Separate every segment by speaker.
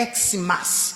Speaker 1: Xmas.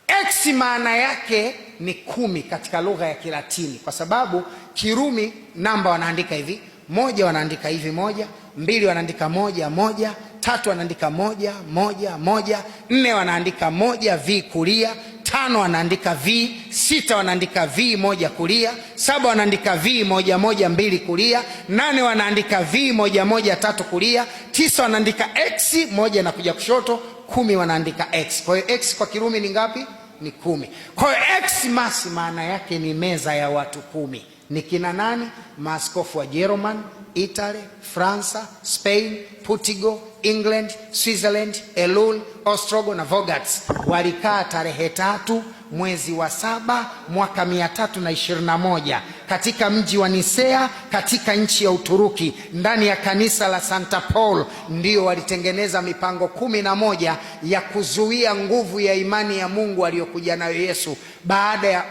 Speaker 1: X maana yake ni 10 katika lugha ya Kilatini, kwa sababu Kirumi namba wanaandika hivi, 1 wanaandika hivi 1, 2 wanaandika 1 1, 3 wanaandika 1 1 1, 4 wanaandika 1 V kulia, 5 wanaandika V, 6 wanaandika V 1 kulia, 7 wanaandika V 1 1 2 kulia, 8 wanaandika V 1 1 3 kulia, 9 wanaandika X 1 na kuja kushoto, 10 wanaandika X. Kwa hiyo X kwa Kirumi ni ngapi? Ni 10. Kwa hiyo Xmas maana yake ni meza ya watu 10. Ni kina nani? Maaskofu wa Jerumani, Italy, Fransa, Spain, Portugal, England, Switzerland, Elul, Ostrogo na Vogarts. Walikaa tarehe 3 mwezi wa 7 mwaka 321 katika mji wa Nisea katika nchi ya Uturuki, ndani ya kanisa la Santa Paul. Ndio walitengeneza mipango 11 ya kuzuia nguvu ya imani ya Mungu aliyokuja nayo Yesu.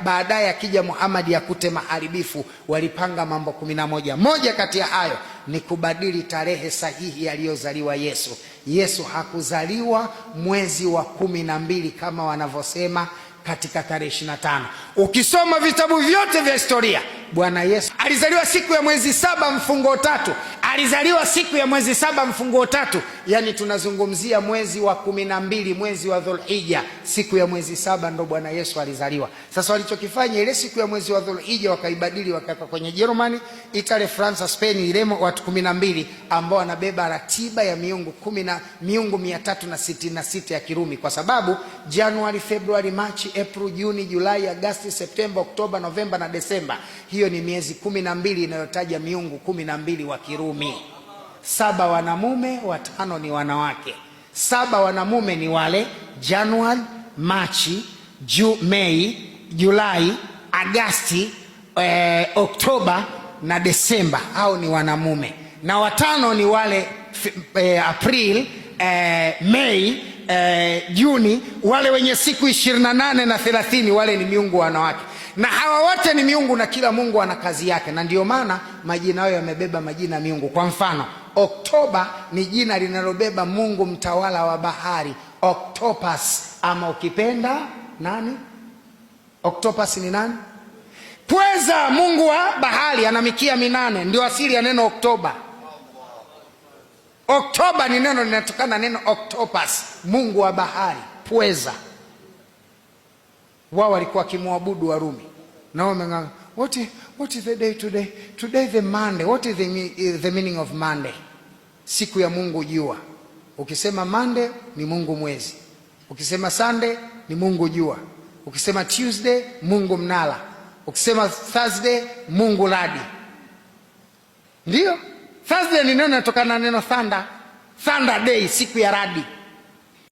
Speaker 1: Baadaye akija Muhammad akute maharibifu, walipanga mambo 11. Moja kati ya hayo ni kubadili tarehe sahihi aliyozaliwa Yesu. Yesu hakuzaliwa mwezi wa 12 kama wanavyosema katika tarehe 25. Ukisoma vitabu vyote vya historia, Bwana Yesu alizaliwa siku ya mwezi 7 mfungo 3. Alizaliwa siku ya mwezi 7 mfungo 3, yani tunazungumzia mwezi wa 12, mwezi wa Dhulhijja. Siku ya mwezi 7 ndo Bwana Yesu alizaliwa. Sasa walichokifanya ile siku ya mwezi wa Dhulhijja wakaibadili, wakaweka kwenye Jerumani, Italy, France, Spain, ilemo watu 12 ambao wanabeba ratiba ya miungu 366 ya Kirumi, kwa sababu Januari, Februari, March, April, Juni, Julai, Agosti, Septemba, Oktoba, Novemba na Desemba. Hiyo ni miezi 12 inayotaja miungu 12 wa Kirumi. 7 wanamume, 5 ni wanawake. 7 wanamume ni wale Januari, Machi, Mei, Julai, Agosti, Oktoba na Desemba. Hao ni wanamume. Na 5 ni wale April, Mei, Juni, wale wenye siku 28 na 30, wale ni miungu wanawake. Na hawa wote ni miungu na kila mungu ana kazi yake, na ndio maana majina yao yamebeba majina miungu. Kwa mfano, Oktoba ni jina linalobeba mungu mtawala wa bahari, Octopus, ama ukipenda nani? Octopus ni nani? Pweza, mungu wa bahari, ana mikia 8, ndio asili ya neno Oktoba. Oktoba ni neno linatokana neno Octopus, mungu wa bahari, pweza. Wao walikuwa kimwabudu Warumi. Na wao what is the day today? Today the Monday. What is the meaning of Monday? Siku ya Mungu jua. Ukisema Monday ni Mungu mwezi. Ukisema Sunday ni Mungu jua. Ukisema Tuesday Mungu mnala. Ukisema Thursday Mungu radi. Ndio? Thursday ni neno linatokana na neno thunder. Thunder day, siku ya radi.